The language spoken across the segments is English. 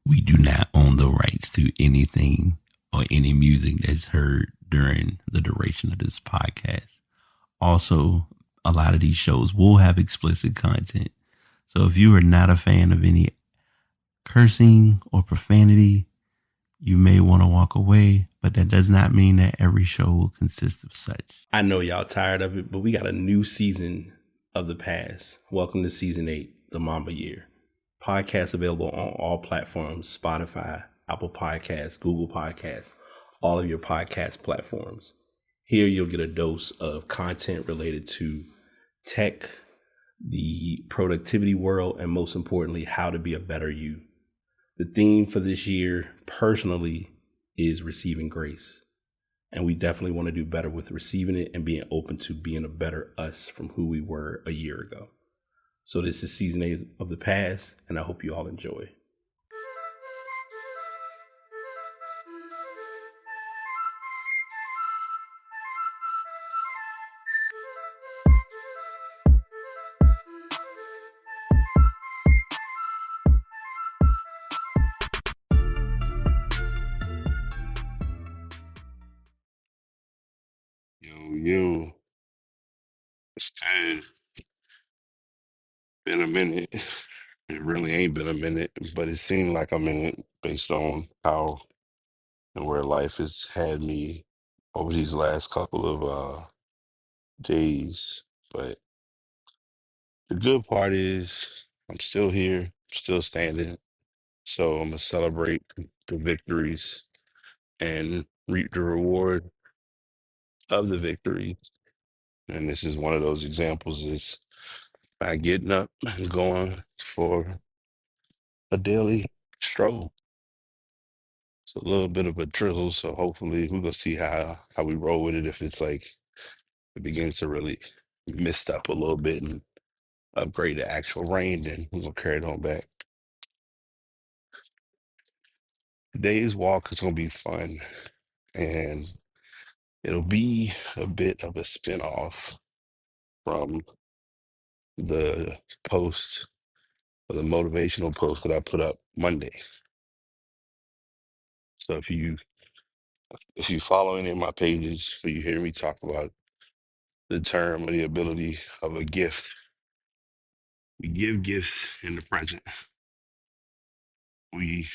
We do not own the rights to anything or any music that's heard during the duration of this podcast. Also, a lot of these shows will have explicit content. So if you are not a fan of any cursing or profanity, you may want to walk away, but that does not mean that every show will consist of such. I know y'all tired of it, but we got a new season of The Past. Welcome to season 8, the Mamba Year. Podcast available on all platforms: Spotify, Apple Podcasts, Google Podcasts, all of your podcast platforms. Here you'll get a dose of content related to tech, the productivity world, and most importantly, how to be a better you. The theme for this year, personally, is receiving grace. And we definitely want to do better with receiving it and being open to being a better us from who we were a year ago. So this is season 8 of The Past, and I hope you all enjoy. Yo, it's good. Been a minute. It really ain't been a minute, but it seemed like a minute based on how and where life has had me over these last couple of days. But the good part is I'm still here, still standing. So I'm gonna celebrate the victories and reap the reward of the victory. And this is one of those examples is by getting up and going for a daily stroll. It's a little bit of a drizzle, so hopefully we're gonna see how we roll with it. If it's like it begins to really mist up a little bit and upgrade to actual rain, then we're gonna carry it on back. Today's walk is gonna be fun, and it'll be a bit of a spin-off from the post or the motivational post that I put up Monday. So if you follow any of my pages or you hear me talk about the term or the ability of a gift, we give gifts in the present. We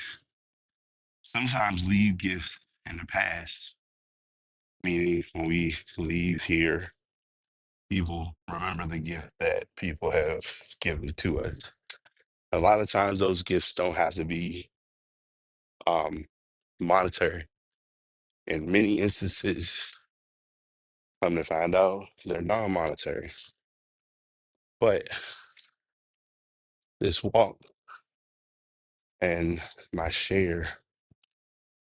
sometimes leave gifts in the past, meaning when we leave here, people remember the gift that people have given to us. A lot of times, those gifts don't have to be um, monetary. In many instances, come to find out, they're non-monetary. But this walk and my share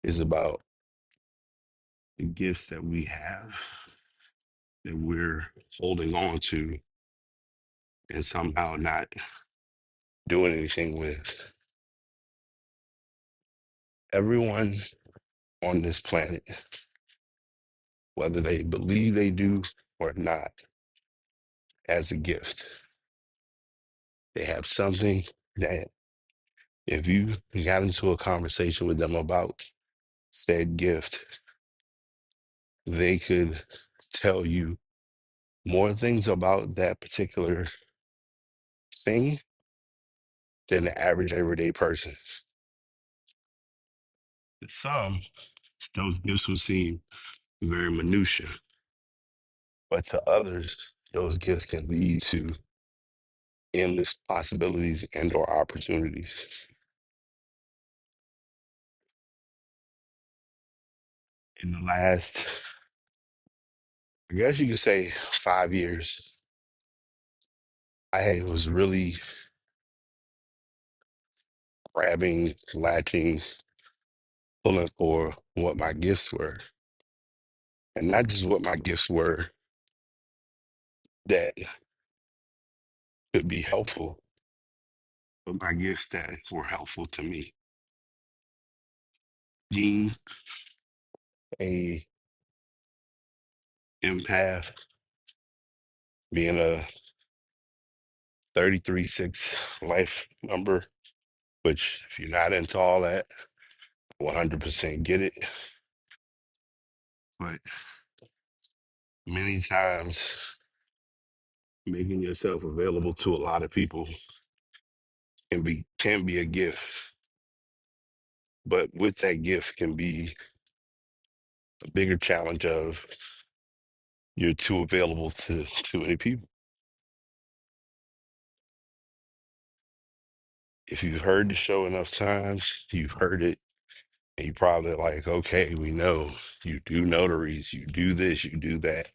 is about the gifts that we have that we're holding on to and somehow not doing anything with. Everyone on this planet, whether they believe they do or not, has a gift. They have something that if you got into a conversation with them about said gift, they could tell you more things about that particular thing than the average everyday person. To some, those gifts will seem very minutia, but to others, those gifts can lead to endless possibilities and or opportunities. In the last, I guess you could say 5 years, I was really grabbing, latching, pulling for what my gifts were. And not just what my gifts were that could be helpful, but my gifts that were helpful to me. Being a empath, being a 33-6 life number, which if you're not into all that, 100% get it. But many times, making yourself available to a lot of people can be a gift. But with that gift can be a bigger challenge of you're too available to too many people. If you've heard the show enough times, you've heard it, and you probably like, okay, we know you do notaries, you do this, you do that.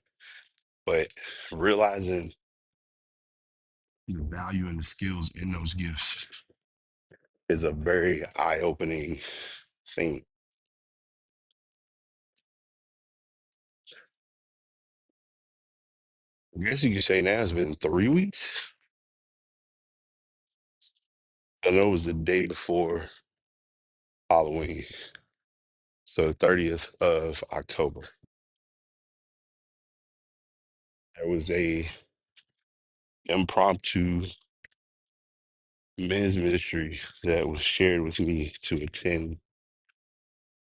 But realizing the value and the skills in those gifts is a very eye-opening thing. I guess you could say now it's been 3 weeks. I know it was the day before Halloween, so 30th of October. There was a impromptu men's ministry that was shared with me to attend.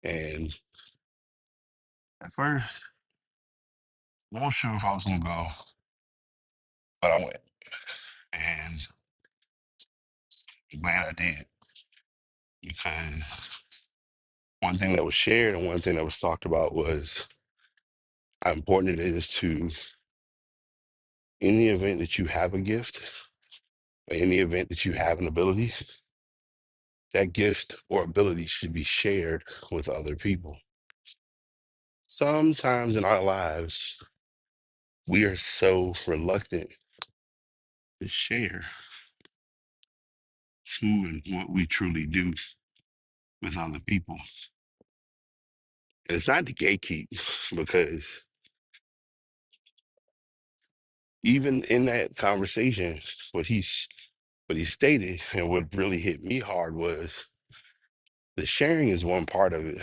And at first, I wasn't sure if I was gonna go, but I went. And I'm glad I did because one thing that was shared and one thing that was talked about was how important it is to, in the event that you have a gift, or in the event that you have an ability, that gift or ability should be shared with other people. Sometimes in our lives, we are so reluctant to share who and what we truly do with other people. And it's not to gatekeep because even in that conversation, what he stated and what really hit me hard was the sharing is one part of it,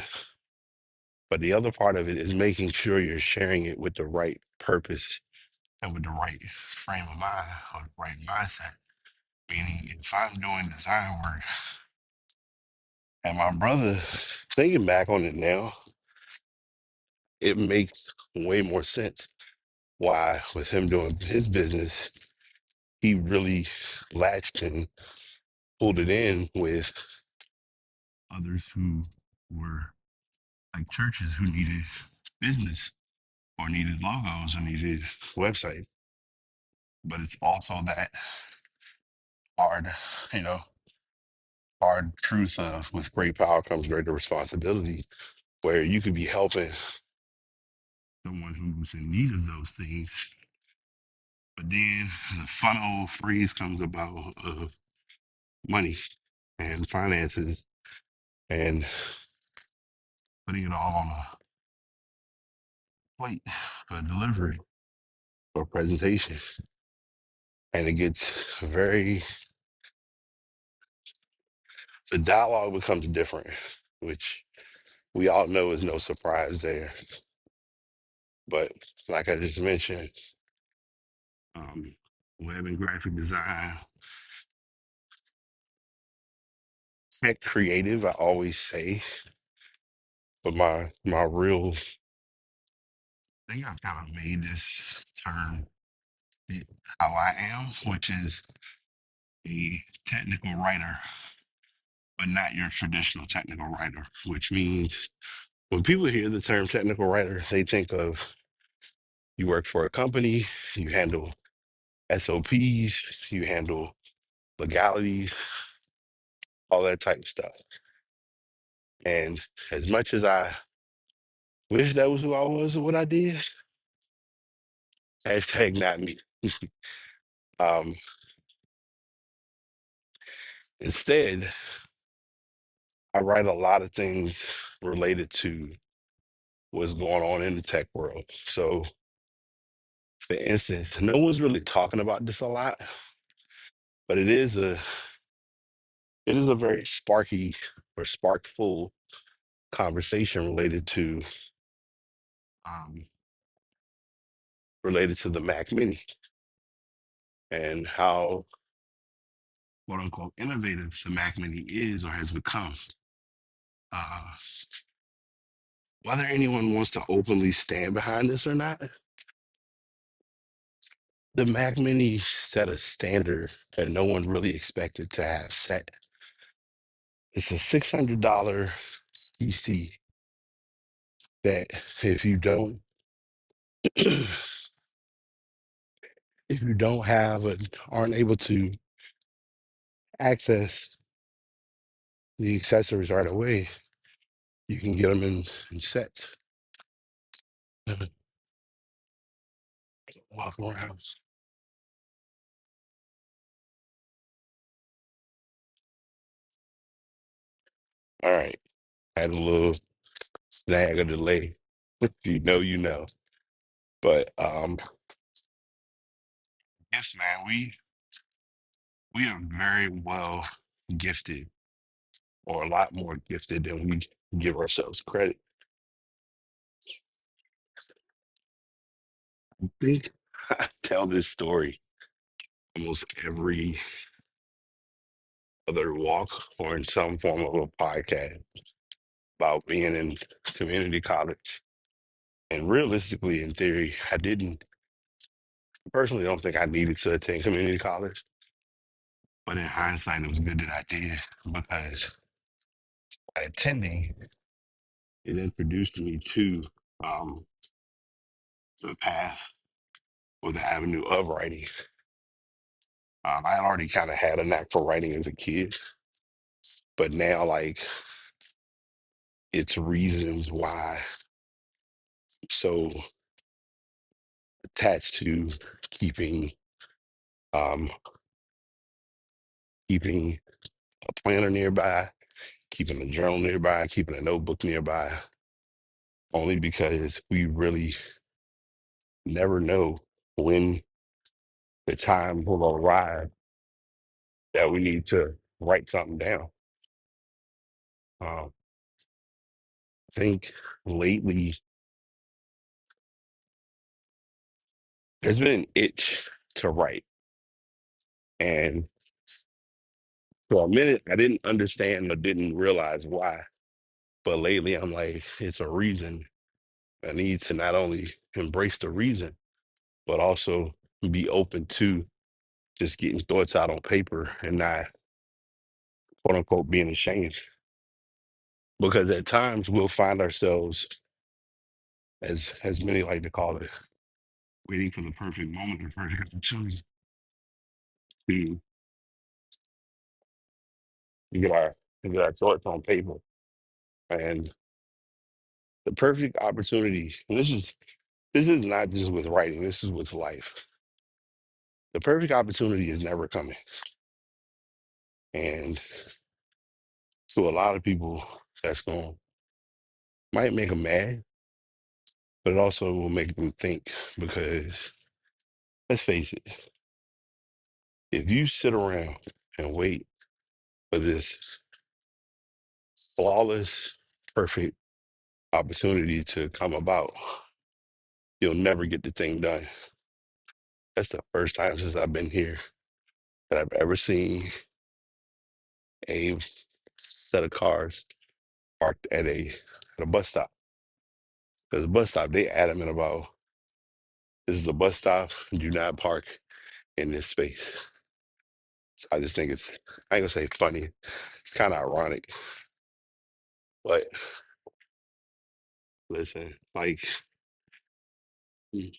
but the other part of it is making sure you're sharing it with the right purpose and with the right frame of mind or the right mindset. Meaning, if I'm doing design work and my brother, thinking back on it now, it makes way more sense why, with him doing his business, he really latched and pulled it in with others who were like churches who needed business or needed logos or needed websites. But it's also that hard, you know, hard truth of with great power comes greater responsibility, where you could be helping someone who's in need of those things, but then the funnel freeze comes about of money and finances and putting it all on a plate for delivery or presentation. And it gets very, the dialogue becomes different, which we all know is no surprise there. But like I just mentioned, um, web and graphic design, tech creative, I always say, but my real I think I've kind of made this term fit how I am, which is a technical writer, but not your traditional technical writer, which means when people hear the term technical writer, they think of you work for a company, you handle SOPs, you handle legalities, all that type of stuff. And as much as I wish that was who I was or what I did, hashtag not me. Um, Instead, I write a lot of things related to what's going on in the tech world. So, for instance, no one's really talking about this a lot, but it is a very sparky or sparkful conversation um, related to the Mac Mini and how quote unquote innovative the Mac Mini is or has become. Uh, Whether anyone wants to openly stand behind this or not, the Mac Mini set a standard that no one really expected to have set. It's a $600 PC that if you don't if you don't have or aren't able to access the accessories right away, you can get them in sets. Walk around. All right. Had a little snag or delay. If you know, you know. But yes, man, we are very well gifted, or a lot more gifted than we give ourselves credit. I think I tell this story almost every other walk or in some form of a podcast about being in community college. And realistically, in theory, I didn't personally don't think I needed to attend community college. But in hindsight, it was good that I did because by attending, it introduced me to um, the path or the avenue of writing. I already kind of had a knack for writing as a kid, but now, like, it's reasons why I'm so attached to keeping um, keeping a planner nearby, keeping a journal nearby, keeping a notebook nearby, only because we really never know when the time will arrive that we need to write something down. I think lately there's been an itch to write. And for a minute, I didn't understand or didn't realize why. But lately, I'm like, it's a reason. I need to not only embrace the reason, but also be open to just getting thoughts out on paper and not, quote unquote, being ashamed. Because at times we'll find ourselves, as many like to call it, waiting for the perfect moment or perfect opportunity to get our to get our thoughts on paper. And the perfect opportunity, and this is not just with writing, this is with life. The perfect opportunity is never coming. And to a lot of people, that's going might make them mad, but it also will make them think because let's face it, if you sit around and wait for this flawless, perfect opportunity to come about, you'll never get the thing done. That's the first time since I've been here that I've ever seen a set of cars parked at a bus stop. Because the bus stop, they adamant about this is a bus stop. Do not park in this space. So I just think it's I ain't gonna say funny. It's kind of ironic, but listen, like I'm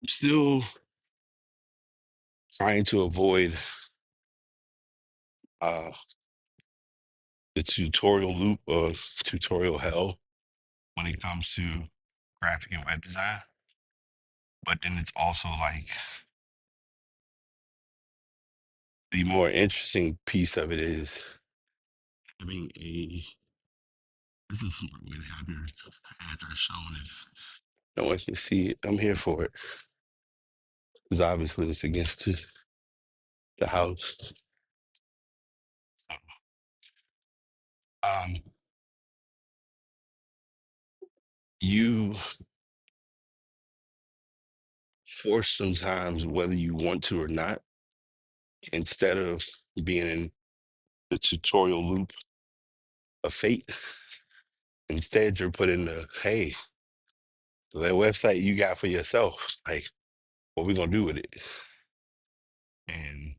still trying to avoid uh the tutorial loop of tutorial hell when it comes to graphic and web design. But then it's also like the more interesting piece of it is having a this is a smart way to have your address shown if no one can see it. I'm here for it. Because obviously it's against the house. Um, you forced sometimes, whether you want to or not, instead of being in the tutorial loop of fate, instead you're put in the, hey, that website you got for yourself, like, what we gonna do with it? And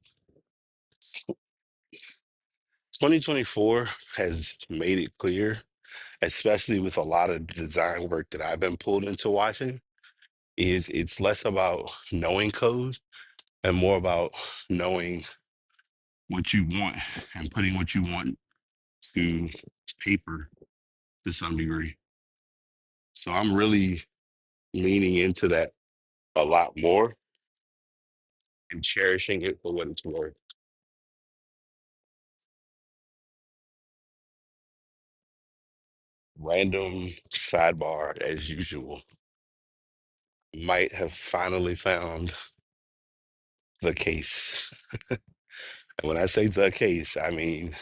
2024 has made it clear, especially with a lot of design work that I've been pulled into watching, is it's less about knowing code and more about knowing what you want and putting what you want to paper to some degree. So I'm really leaning into that a lot more and cherishing it for what it's worth. Random sidebar as usual. Might have finally found the case. And when I say the case, I mean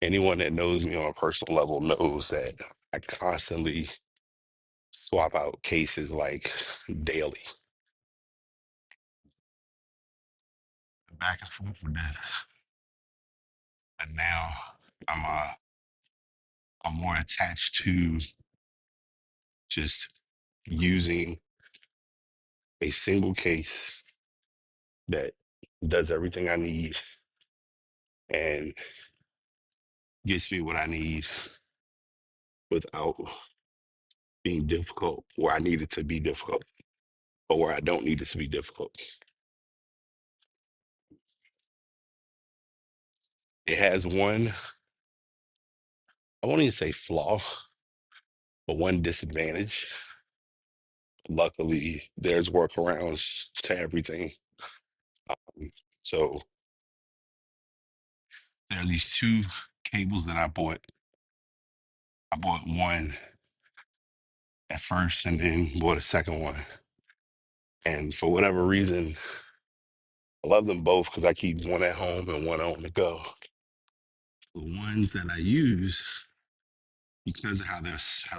anyone that knows me on a personal level knows that I constantly swap out cases like daily. Back and forth with this. And now I'm uh I'm more attached to just using a single case that does everything I need and gets me what I need without being difficult where I need it to be difficult or where I don't need it to be difficult. It has one, I won't even say flaw, but one disadvantage. Luckily, there's workarounds to everything. Um, so there are these two cables that I bought. I bought one at first and then bought a second one. And for whatever reason, I love them both because I keep one at home and one on the go. The ones that I use, because of how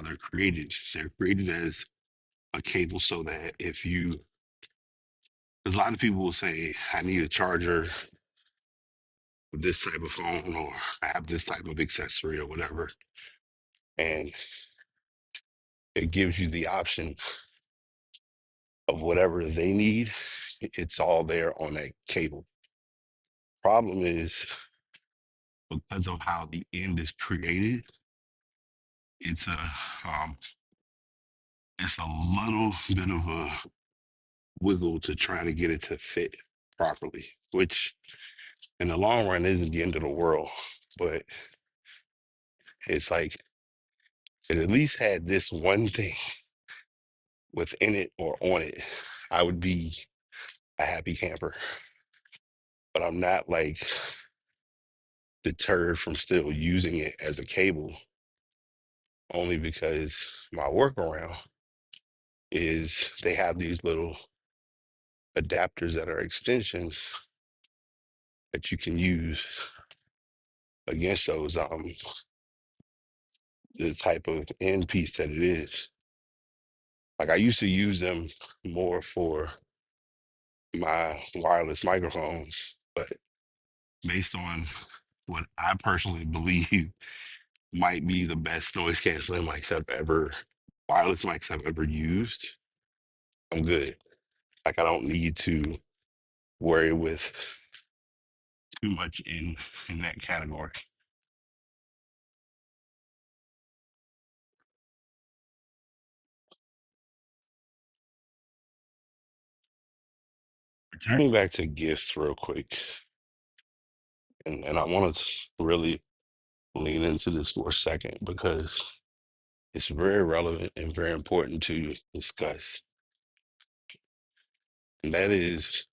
they're created as a cable so that if you, because a lot of people will say, I need a charger with this type of phone or I have this type of accessory or whatever. And it gives you the option of whatever they need. It's all there on that cable. Problem is because of how the end is created, it's a um, it's a little bit of a wiggle to try to get it to fit properly, which in the long run isn't the end of the world. But it's like it at least had this one thing within it or on it, I would be a happy camper. But I'm not like deterred from still using it as a cable only because my workaround is they have these little adapters that are extensions that you can use against those the type of end piece that it is. Like I used to use them more for my wireless microphones, but based on what I personally believe might be the best noise canceling mics I've ever, wireless mics I've ever used, I'm good. Like I don't need to worry with too much in that category. Returning back to gifts real quick, and I want to really lean into this for a second because it's very relevant and very important to discuss. And that is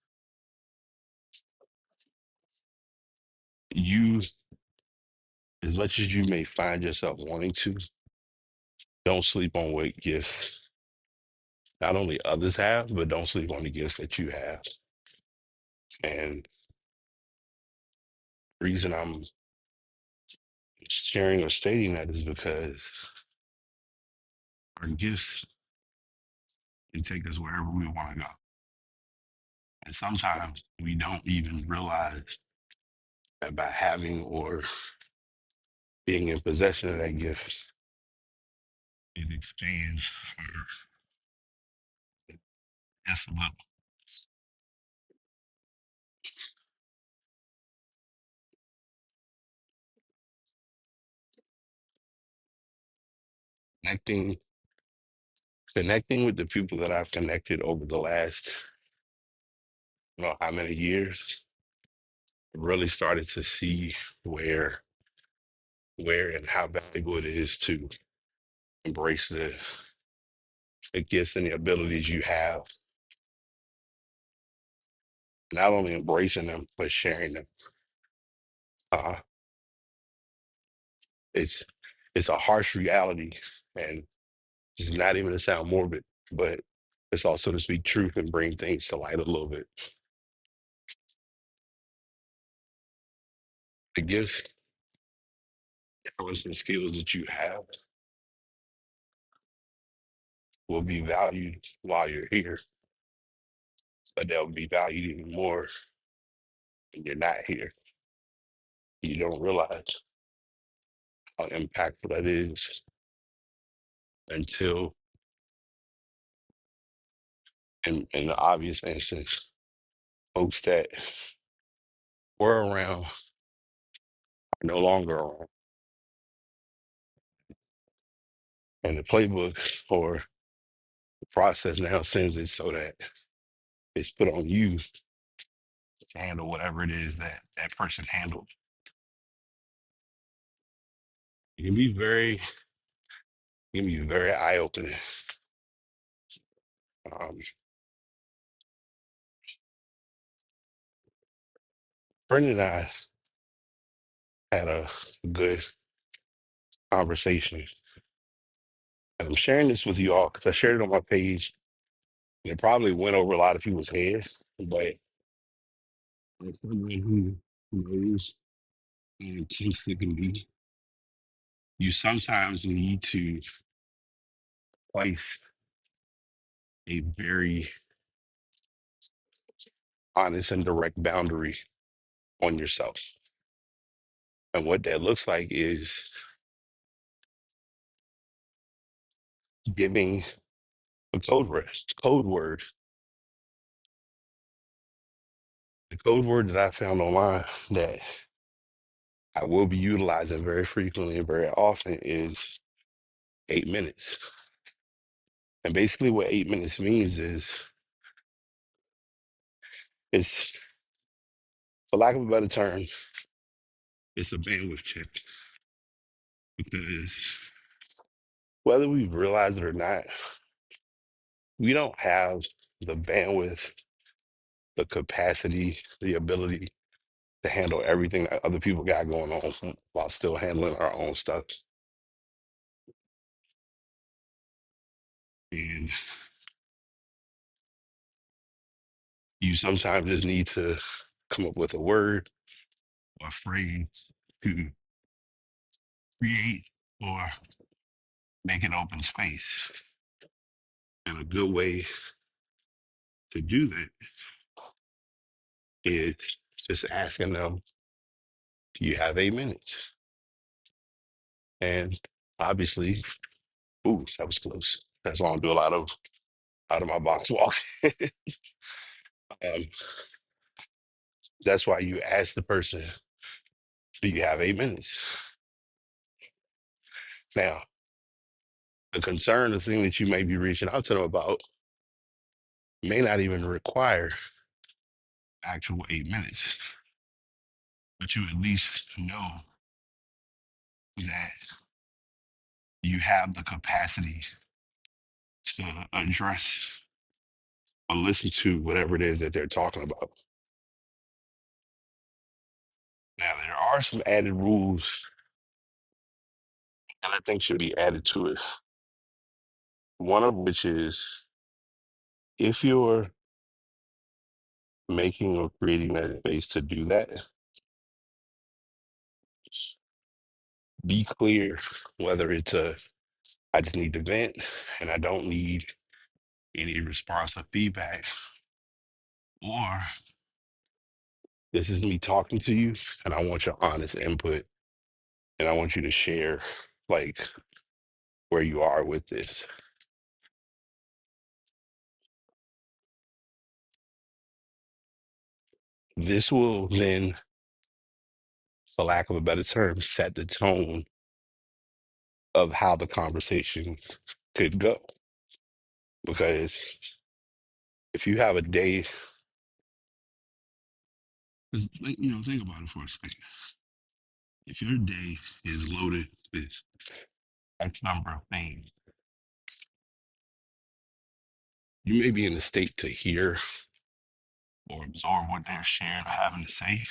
you, as much as you may find yourself wanting to, don't sleep on what gifts not only others have, but don't sleep on the gifts that you have. And the reason I'm sharing or stating that is because our gifts and take us wherever we want to go. And sometimes we don't even realize that by having or being in possession of that gift, it expands for just a little. Connecting, connecting with the people that I've connected over the last, how many years, I really started to see where, where and how valuable it is to embrace the gifts and the abilities you have, not only embracing them, but sharing them. Uh, it's it's a harsh reality, and it's not even to sound morbid, but it's also to speak truth and bring things to light a little bit. The gifts, talents, and skills that you have will be valued while you're here, but they'll be valued even more when you're not here. You don't realize how impactful that is until, in the obvious instance, folks that were around are no longer around. And the playbook or the process now sends it so that it's put on you to handle whatever it is that that person handled. It can be very, it can be very eye-opening. Um, Brendan and I had a good conversation. And I'm sharing this with you all because I shared it on my page. And it probably went over a lot of people's heads, but as someone who knows how intense it can be, you sometimes need to place a very honest and direct boundary on yourself. And what that looks like is giving a code word. The code word that I found online that I will be utilizing very frequently and very often is 8 minutes. And basically what 8 minutes means is it's, for lack of a better term, it's a bandwidth check. Because whether we realize it or not, we don't have the bandwidth, the capacity, the ability to handle everything that other people got going on while still handling our own stuff. And you sometimes just need to come up with a word or a phrase to create or make an open space. And a good way to do that is just asking them, do you have 8 minutes? And obviously, ooh, that was close. That's why I do a lot of out of my box walk. um, that's why you ask the person, do you have 8 minutes? Now, the concern, the thing that you may be reaching out to them about may not even require actual 8 minutes, but you at least know that you have the capacity to address or listen to whatever it is that they're talking about. Now, there are some added rules that I think should be added to it. One of which is if you're making or creating that space to do that, be clear whether it's a I just need to vent and I don't need any response or feedback, or this is me talking to you and I want your honest input and I want you to share like where you are with this. This will then, for lack of a better term, set the tone of how the conversation could go. Because if you have a day, 'cause, think about it for a second. If your day is loaded with X number of things, you may be in a state to hear or absorb what they're sharing or having to say,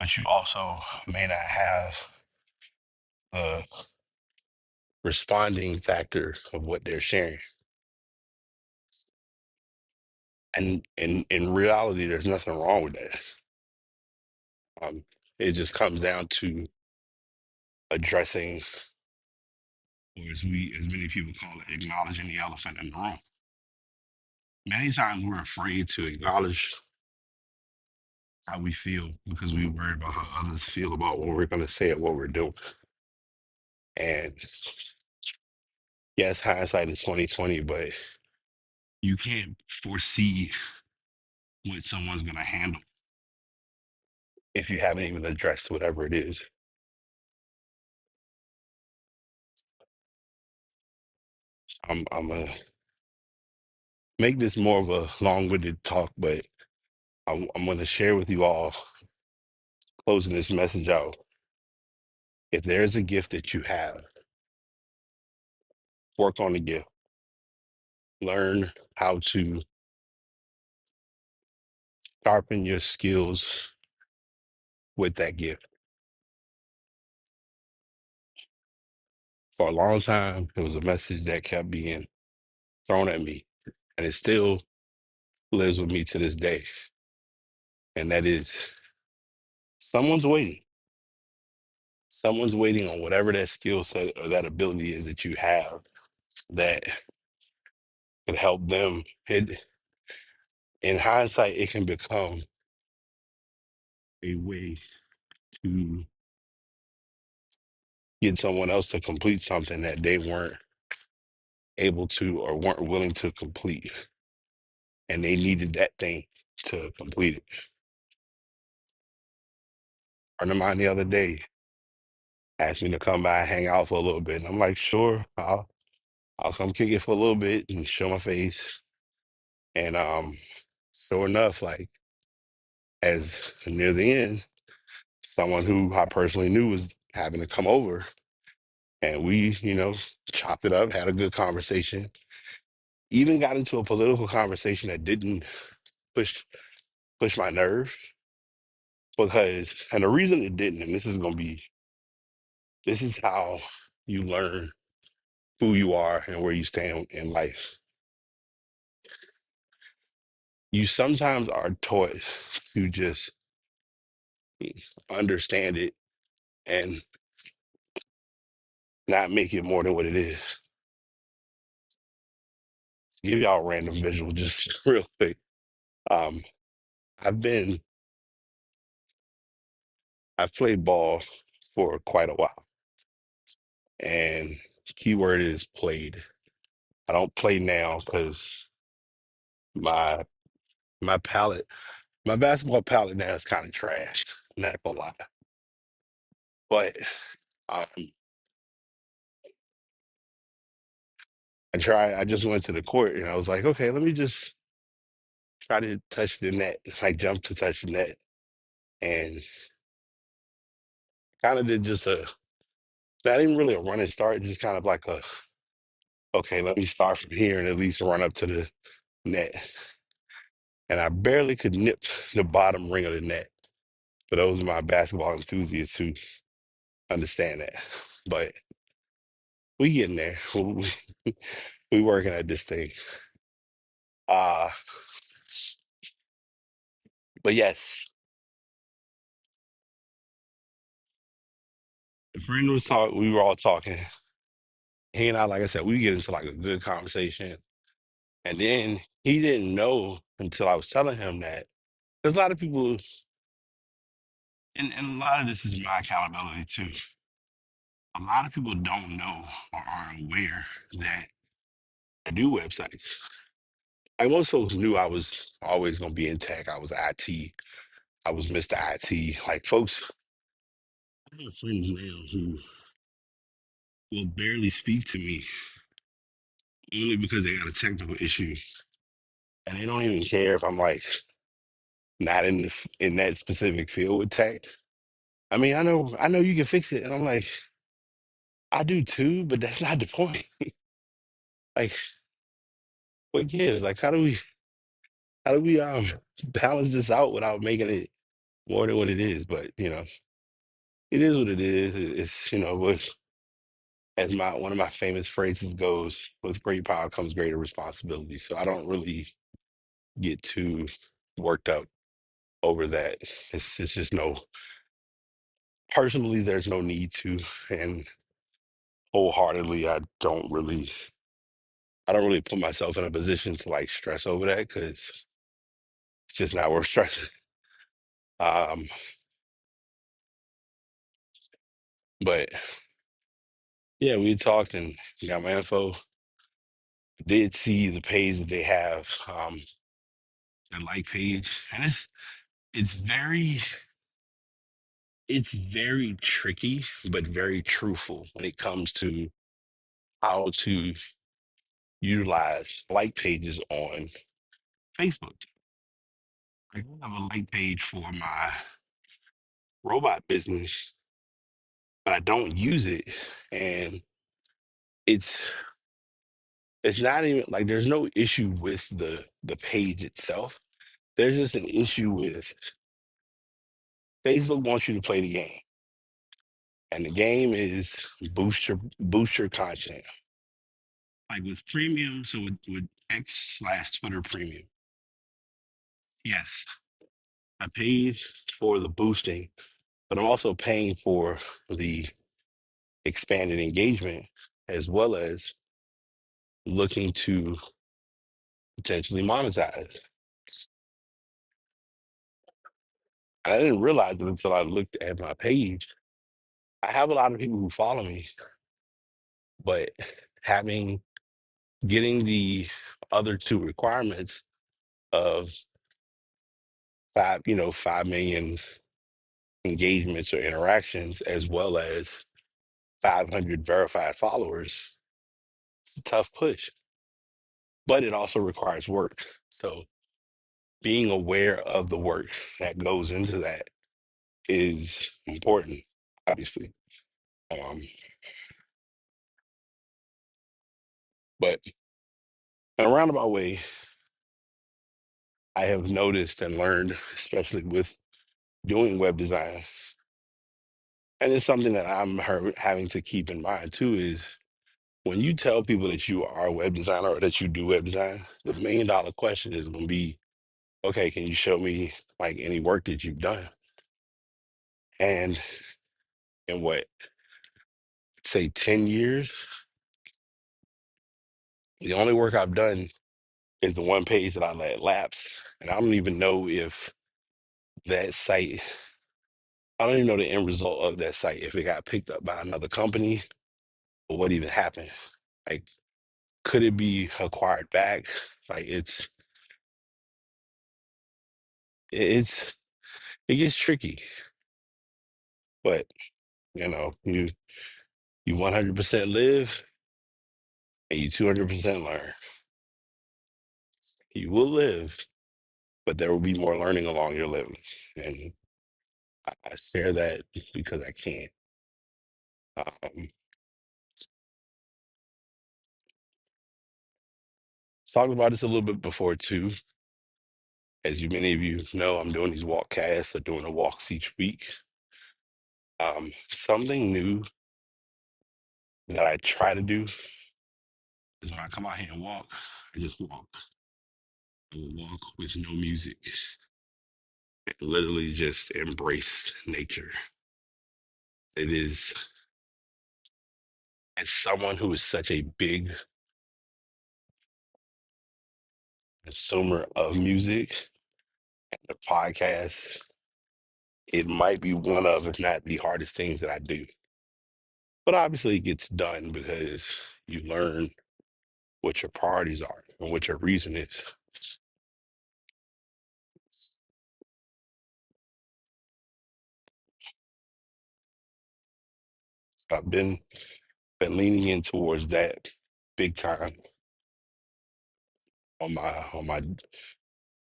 but you also may not have the responding factor of what they're sharing. And in reality, there's nothing wrong with that. It just comes down to addressing, or as many people call it, acknowledging the elephant in the room. Many times we're afraid to acknowledge how we feel because we worry about how others feel about what we're going to say and what we're doing. And yes, hindsight is 2020, but you can't foresee what someone's going to handle if you haven't even addressed whatever it is. I'm gonna make this more of a long-winded talk, but I'm gonna share with you all, closing this message out. If there's a gift that you have, work on the gift. Learn how to sharpen your skills with that gift. For a long time, it was a message that kept being thrown at me, and it still lives with me to this day. And that is, someone's waiting. Someone's waiting on whatever that skill set or that ability is that you have that can help them. In hindsight, it can become a way to get someone else to complete something that they weren't able to or weren't willing to complete. And they needed that thing to complete it. A friend of mine the other day asked me to come by and hang out for a little bit. And I'm like, sure, I'll come kick it for a little bit and show my face. And sure enough, like as near the end, someone who I personally knew was having to come over, and we, chopped it up, had a good conversation, even got into a political conversation that didn't push my nerve. Because, and the reason it didn't, and this is how you learn who you are and where you stand in life. You sometimes are taught to just understand it and not make it more than what it is. Give y'all a random visual just real quick. Um, I've been I've played ball for quite a while, and keyword is played. I don't play now because my my palate, my basketball palate now is kind of trash. Not gonna lie, but um, I just went to the court and I was like, okay, let me just try to touch the net, like jump to touch the net, and kind of did just not even really a running start, just kind of like okay, let me start from here and at least run up to the net. And I barely could nip the bottom ring of the net. For those of my basketball enthusiasts who understand that. But we getting there. We working at this thing. Uh but yes, the friend was talking, we were all talking. He and I, like I said, we get into like a good conversation. And then he didn't know until I was telling him that. There's a lot of people, and a lot of this is my accountability too. A lot of people don't know or aren't aware that I do websites. Like most folks knew I was always going to be in tech. I was IT. I was Mr. IT. Like folks, I have friends now who will barely speak to me only because they got a technical issue, and they don't even care if I'm like not in that specific field with tech. I mean, I know you can fix it, and I'm like, I do too, but that's not the point. Like, what gives? Like, how do we balance this out without making it more than what it is? But it is what it is. It's as my one of my famous phrases goes, with great power comes greater responsibility. So I don't really get too worked up over that. It's just no personally, there's no need to, and wholeheartedly, I don't really put myself in a position to like stress over that because it's just not worth stressing. Um, but yeah, we talked and got my info. Did see the page that they have, their like page, and it's very tricky, but very truthful when it comes to how to utilize like pages on Facebook. Like, I have a like page for my robot business, but I don't use it, and it's it's not even like there's no issue with the page itself. There's just an issue with Facebook wants you to play the game, and the game is boost your content. Like with premium, so with X/Twitter premium, yes, I paid for the boosting, but I'm also paying for the expanded engagement as well as looking to potentially monetize. And I didn't realize it until I looked at my page. I have a lot of people who follow me, but having getting the other two requirements of 5 million engagements or interactions as well as 500 verified followers, it's a tough push, but it also requires work. So being aware of the work that goes into that is important, obviously. Um, but in a roundabout way, I have noticed and learned, especially with doing web design, and it's something that having to keep in mind too, is when you tell people that you are a web designer or that you do web design, the $1 million question is going to be, okay, can you show me like any work that you've done? And in what, say 10 years, the only work I've done is the one page that I let lapse. And I don't even know if that site, I don't even know the end result of that site, if it got picked up by another company or what even happened. Like, could it be acquired back? Like it's it gets tricky, but you 100% live and you 200% learn. You will live, but there will be more learning along your living. And I share that because I can. Um, Talked about this a little bit before too. As many of you know, I'm doing these walk casts or doing the walks each week. Something new that I try to do is when I come out here and walk, I just walk. I will walk with no music and literally just embrace nature. It is, as someone who is such a big consumer of music, the podcast, it might be one of, if not the hardest things that I do. But obviously, it gets done because you learn what your priorities are and what your reason is. So I've been leaning in towards that big time on my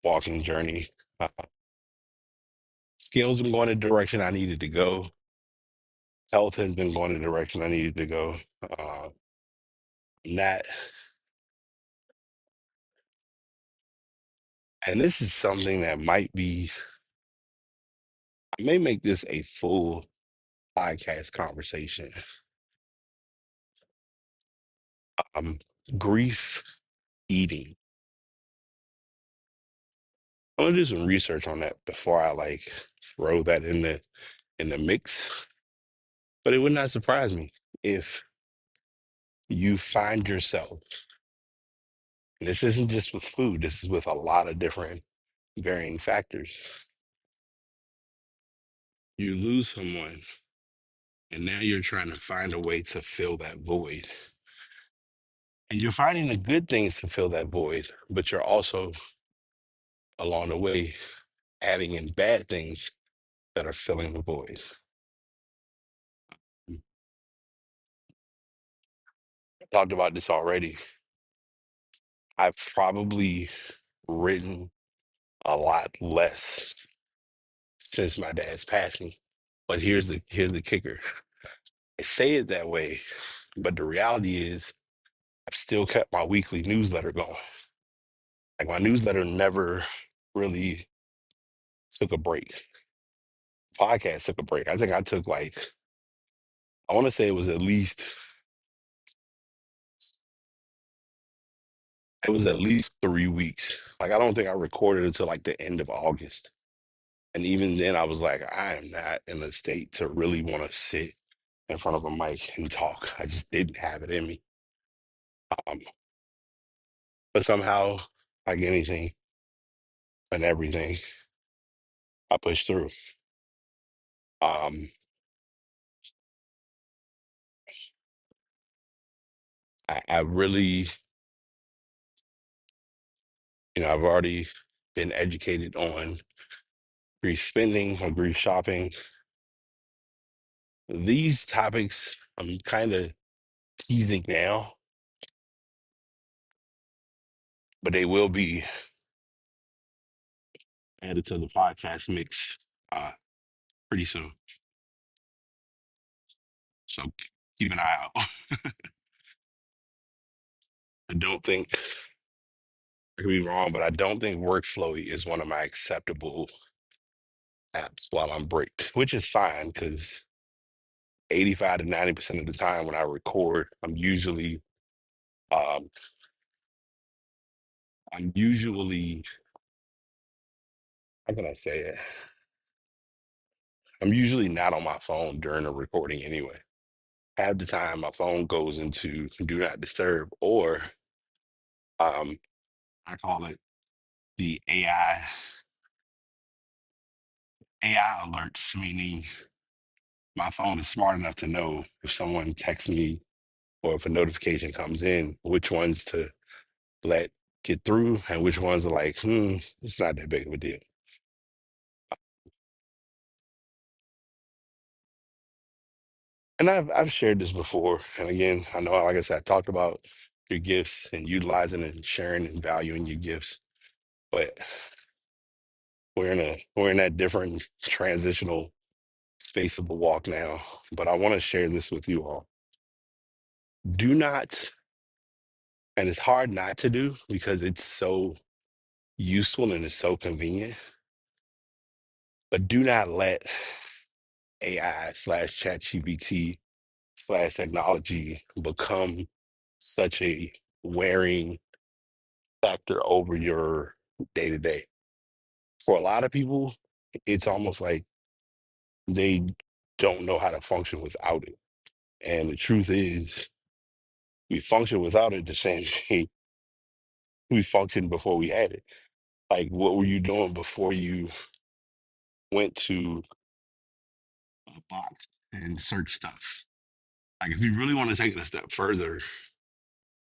walking journey. Uh, Skills been going the direction I needed to go. Health has been going the direction I needed to go. Uh, not, and this is something that might be. I may make this a full podcast conversation. Um, Grief eating. I'm gonna do some research on that before I like throw that in the mix. But it would not surprise me if you find yourself, and this isn't just with food, this is with a lot of different varying factors. You lose someone, and now you're trying to find a way to fill that void. And you're finding the good things to fill that void, but you're also along the way adding in bad things that are filling the void. I talked about this already. I've probably written a lot less since my dad's passing. But here's the kicker. I say it that way, but the reality is I've still kept my weekly newsletter going. Like my newsletter never really took a break. Podcast took a break. I think I took like I want to say it was at least 3 weeks. Like I don't think I recorded until like the end of August. And even then I was like, I am not in a state to really want to sit in front of a mic and talk. I just didn't have it in me. Um, but somehow, like anything and everything, I pushed through. Um, I really, I've already been educated on grief spending or grief shopping. These topics I'm kind of teasing now, but they will be added to the podcast mix uh, pretty soon. So keep an eye out. I don't think I could be wrong, but I don't think Workflowy is one of my acceptable apps while I'm bricked, which is fine because 85 to 90% of the time when I record, um, I'm usually, how can I say it? I'm usually not on my phone during the recording anyway. Half the time my phone goes into do not disturb, or um, I call it the AI alerts, meaning my phone is smart enough to know if someone texts me or if a notification comes in, which ones to let get through and which ones are like, it's not that big of a deal. And I've shared this before. And again, I know, like I said, I talked about your gifts and utilizing and sharing and valuing your gifts. But we're in that different transitional space of the walk now. But I want to share this with you all. Do not, and it's hard not to do because it's so useful and it's so convenient, but do not let AI slash chat GPT slash technology become such a wearing factor over your day to day. For a lot of people, it's almost like they don't know how to function without it. And the truth is, we function without it the same way we functioned before we had it. Like, what were you doing before you went to a box and search stuff? Like, if you really want to take it a step further,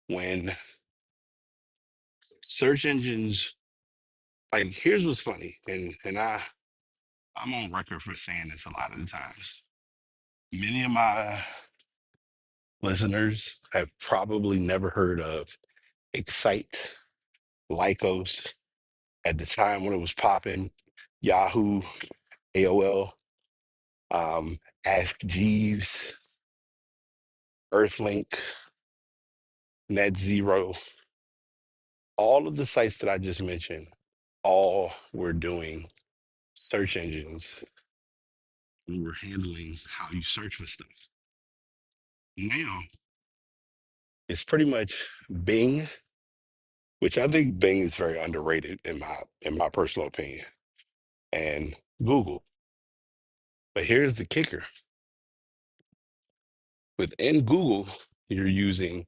when search engines, like, here's what's funny, and I'm on record for saying this a lot of the times. Many of my listeners have probably never heard of Excite, Lycos at the time when it was popping, Yahoo, AOL, Ask Jeeves, Earthlink, Net Zero, all of the sites that I just mentioned, all were doing search engines. We were handling how you search for stuff. Now it's pretty much Bing, which I think Bing is very underrated in my personal opinion, and Google. But here's the kicker. Within Google, you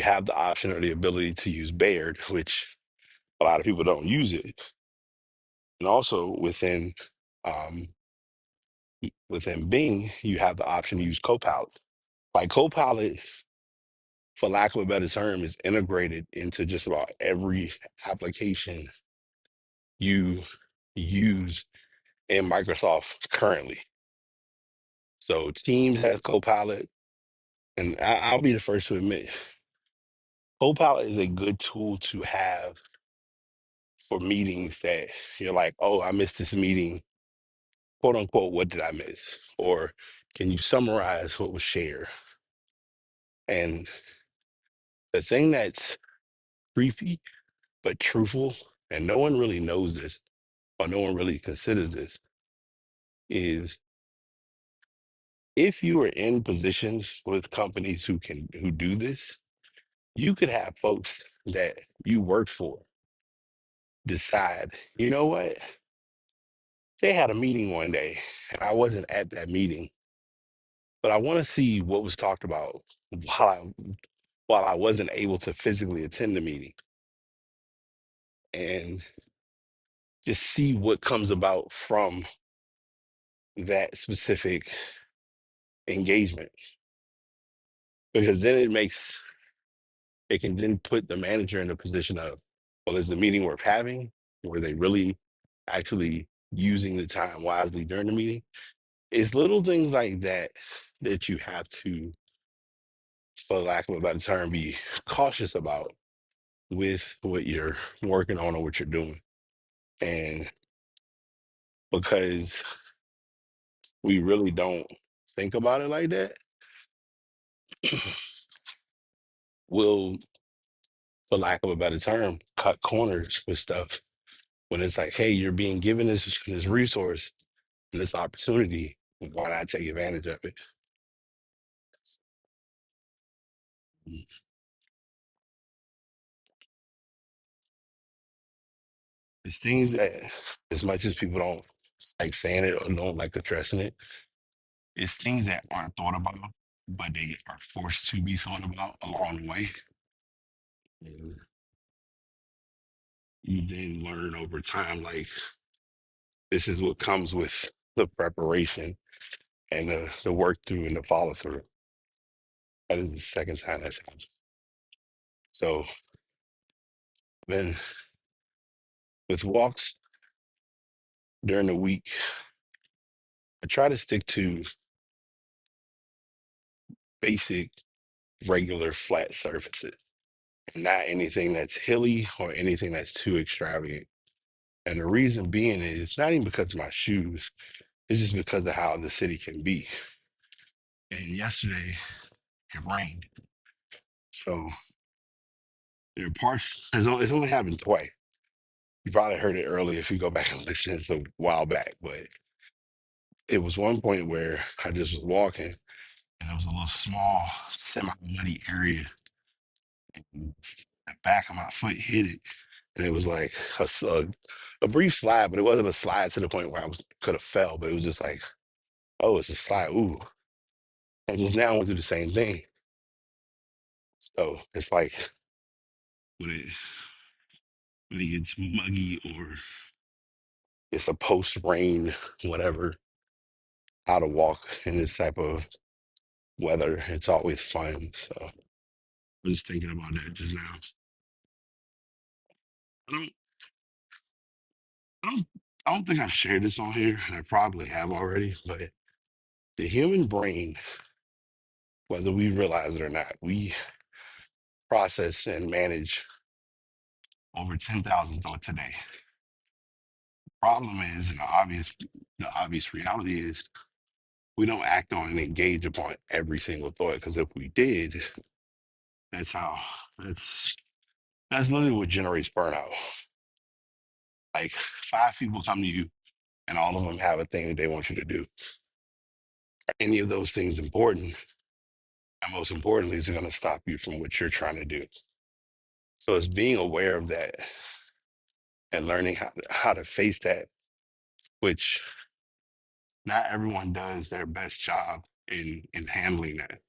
have the option or the ability to use Baird, which a lot of people don't use it. And also um, within Bing, you have the option to use Copilot. Like Copilot, for lack of a better term, is integrated into just about every application you use in Microsoft currently. So Teams has Copilot, and I'll be the first to admit, Copilot is a good tool to have for meetings that you're like, oh, I missed this meeting, quote unquote, what did I miss? Or can you summarize what was shared? And the thing that's creepy but truthful, and no one really knows this, or no one really considers this, is if you are in positions with companies who do this, you could have folks that you work for decide, you know what? They had a meeting one day and I wasn't at that meeting, but I want to see what was talked about while I wasn't able to physically attend the meeting and just see what comes about from that specific engagement. Because then it can then put the manager in a position of, well, is the meeting worth having? Were they really actually using the time wisely during the meeting? It's little things like that that you have to, for lack of a better term, be cautious about with what you're working on or what you're doing. And because we really don't think about it like that, we'll, for lack of a better term, cut corners with stuff when it's like, hey, you're being given this resource and this opportunity. Why not take advantage of it? It's things that, as much as people don't like saying it or don't like addressing it, it's things that aren't thought about, but they are forced to be thought about along the way. And you then learn over time, like, this is what comes with the preparation and the work through and the follow through. That is the second time that's happened. So then with walks during the week, I try to stick to basic, regular, flat surfaces, and not anything that's hilly or anything that's too extravagant. And the reason being is not even because of my shoes, it's just because of how the city can be. And yesterday it rained. So there are parts, it's only happened twice. You probably heard it earlier if you go back and listen. It's a while back, but it was one point where I just was walking and it was a little small, semi-muddy area. And the back of my foot hit it. And it was like a brief slide, but it wasn't a slide to the point where I could have fell, but it was just like, oh, it's a slide. Ooh. And just now I went through the same thing. So it's like when when it gets muggy or it's a post rain, whatever, how to walk in this type of weather. It's always fun. So I was just thinking about that just now. I don't, I don't, I don't think I've shared this on here, and I probably have already, but the human brain, whether we realize it or not, we process and manage over 10,000 thoughts a day. Problem is, and the obvious reality is, we don't act on and engage upon every single thought. Because if we did, that's how that's that's literally what generates burnout. Like five people come to you, and all of them have a thing that they want you to do. Are any of those things important? And most importantly, is it going to stop you from what you're trying to do? So it's being aware of that and learning how to face that, which not everyone does their best job in handling that.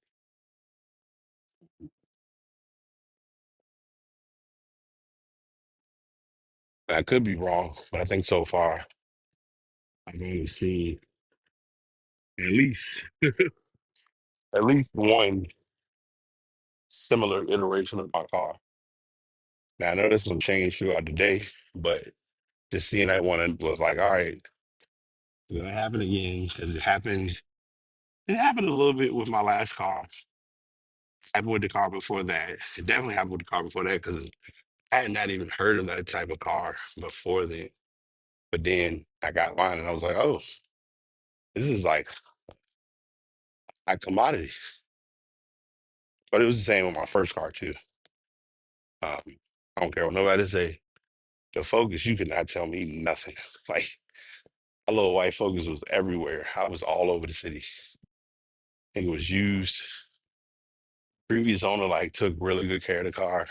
And I could be wrong, but I think so far I've only seen at least at least one similar iteration of my car. Now I know this will change throughout the day, but just seeing that one was like, all right, it's gonna happen again because it happened. It happened a little bit with my last car. Happened with the car before that. It definitely happened with the car before that because I had not even heard of that type of car before then. But then I got mine and I was like, oh, this is like a commodity. But it was the same with my first car too. Um, I don't care what nobody say. The Focus, you could not tell me nothing. Like a little white Focus was everywhere. I was all over the city. It was used. Previous owner like took really good care of the car.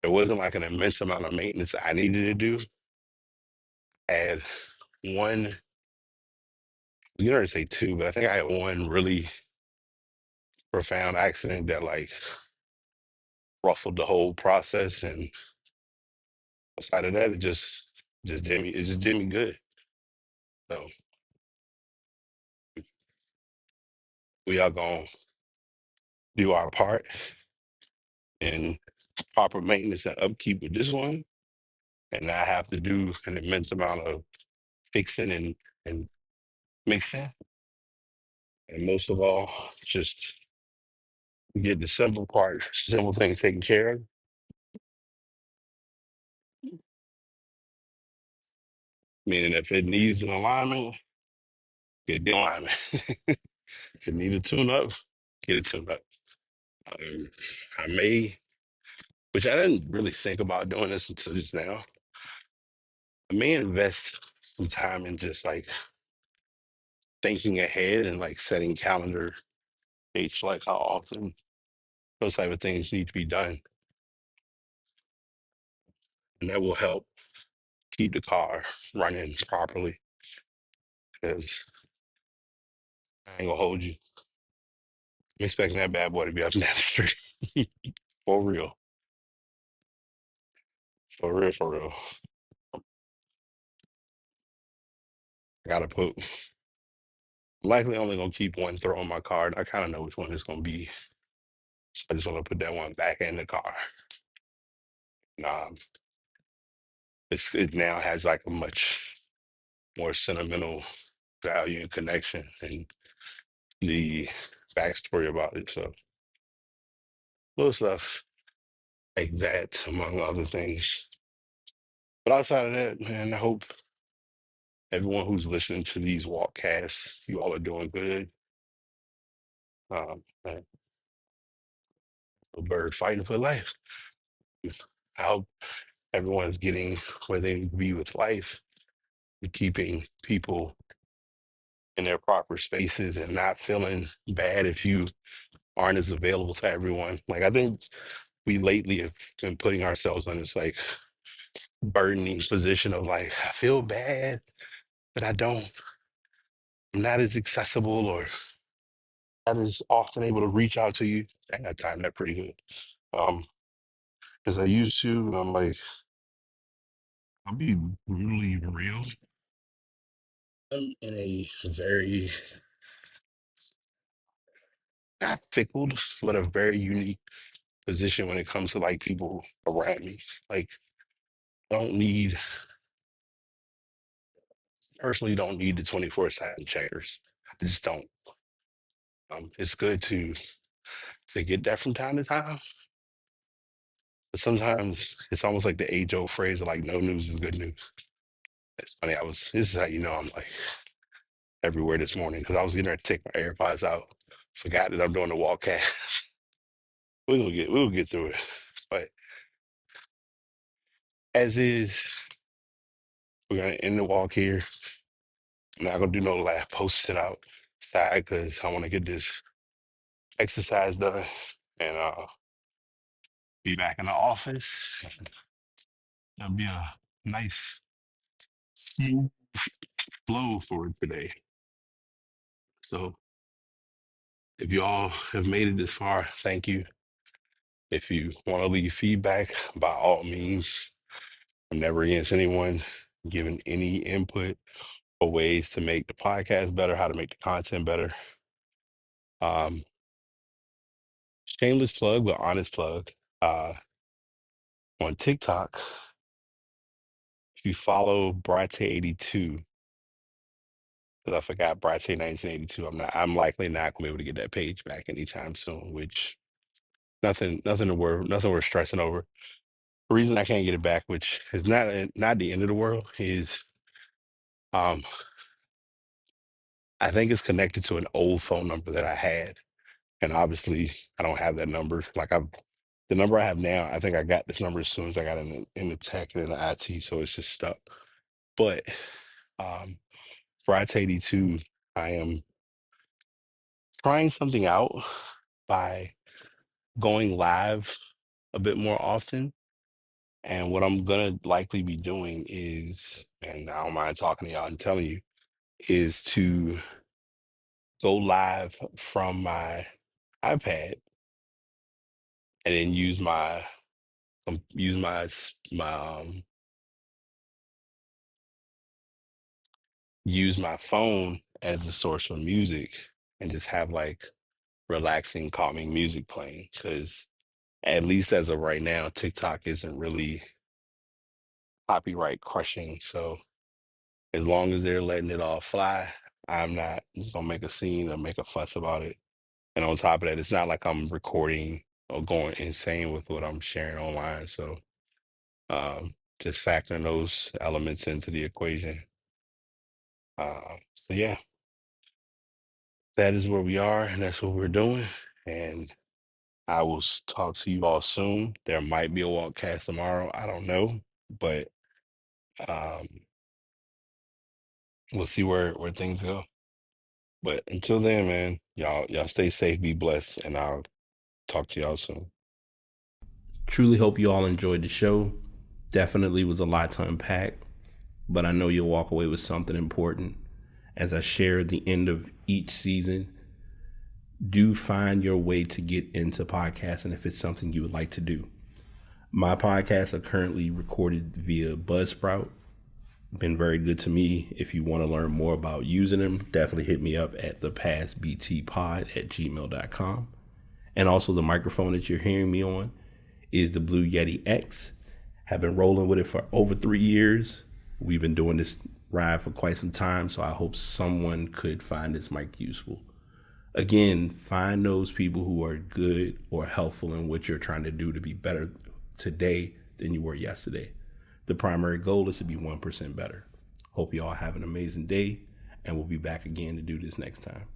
There wasn't like an immense amount of maintenance I needed to do. I had one, you know, say two, but I think I had one really profound accident that like ruffled the whole process. And outside of that, it just did me good. So we are gonna do our part in proper maintenance and upkeep with this one, and not have to do an immense amount of fixing and mixing. And most of all, just get the simple parts, simple things taken care of. Meaning if it needs an alignment, get the alignment. If it needs a tune up, get it tuned up. Um, I may, which I didn't really think about doing this until just now. I may invest some time in just like thinking ahead and like setting calendar dates, like how often those type of things need to be done. And that will help keep the car running properly. Because I ain't gonna hold you. I'm expecting that bad boy to be up and down the street. For real. For real, for real. I gotta put likely only gonna keep one throw on my card. I kind of know which one it's gonna be. So I just want to put that one back in the car. Nah, it now has like a much more sentimental value and connection and the backstory about it. So little stuff like that, among other things. But outside of that, man, I hope everyone who's listening to these walkcasts, you all are doing good. Man, a bird fighting for life. I hope everyone's getting where they need to be with life, and keeping people in their proper spaces and not feeling bad if you aren't as available to everyone. Like I think we lately have been putting ourselves in this like burdening position of like, I feel bad that I'm not as accessible or not as often able to reach out to you. I got time that pretty good. Um, as I used to. I'm like, I'll be brutally real. I'm in a very not fickle, but a very unique position when it comes to like people around me. Like, don't need personally don't need the 24/7 checkers. I just don't. It's good to get that from time to time, but sometimes it's almost like the age old phrase of like no news is good news. It's funny. This is how you know I'm like everywhere this morning because I was getting ready to take my AirPods out, forgot that I'm doing the walkcast. We'll get through it. But as is, we're gonna end the walk here. I'm not gonna do no last post it out side because I want to get this exercise done and be back in the office. It'll be a nice smooth flow for today. So if you all have made it this far, thank you. If you want to leave feedback, by all means, I'm never against anyone giving any input or ways to make the podcast better, how to make the content better. Um, Shameless plug, but honest plug. On TikTok, if you follow Brate82, because I forgot Brate 1982, I'm likely not gonna be able to get that page back anytime soon, which nothing worth stressing over. The reason I can't get it back, which is not the end of the world, is um I think it's connected to an old phone number that I had. And obviously I don't have that number. The number I have now, I think I got this number as soon as I got in the tech and in the IT, so it's just stuck. But um for IT82, I am trying something out by going live a bit more often. And what I'm gonna likely be doing is, and I don't mind talking to y'all and telling you, is to go live from my iPad and then use my phone as a source of music and just have like relaxing, calming music playing. Because at least as of right now, TikTok isn't really copyright crushing. So as long as they're letting it all fly, I'm not gonna make a scene or make a fuss about it. And on top of that, it's not like I'm recording or going insane with what I'm sharing online. So just factoring those elements into the equation. So yeah, that is where we are, and that's what we're doing. And I will talk to you all soon. There might be a walkcast tomorrow. I don't know, but um, we'll see where things go. But until then, man, y'all stay safe, be blessed, and I'll talk to y'all soon. Truly hope you all enjoyed the show. Definitely was a lot to unpack, but I know you'll walk away with something important. As I share at the end of each season, do find your way to get into podcasting if it's something you would like to do. My podcasts are currently recorded via Buzzsprout. Been very good to me. If you want to learn more about using them, definitely hit me up at thepastbtpod@gmail.com. And also the microphone that you're hearing me on is the Blue Yeti X. Have been rolling with it for over 3 years. We've been doing this ride for quite some time, so I hope someone could find this mic useful. Again, find those people who are good or helpful in what you're trying to do to be better today than you were yesterday. The primary goal is to be 1% better. Hope you all have an amazing day, and we'll be back again to do this next time.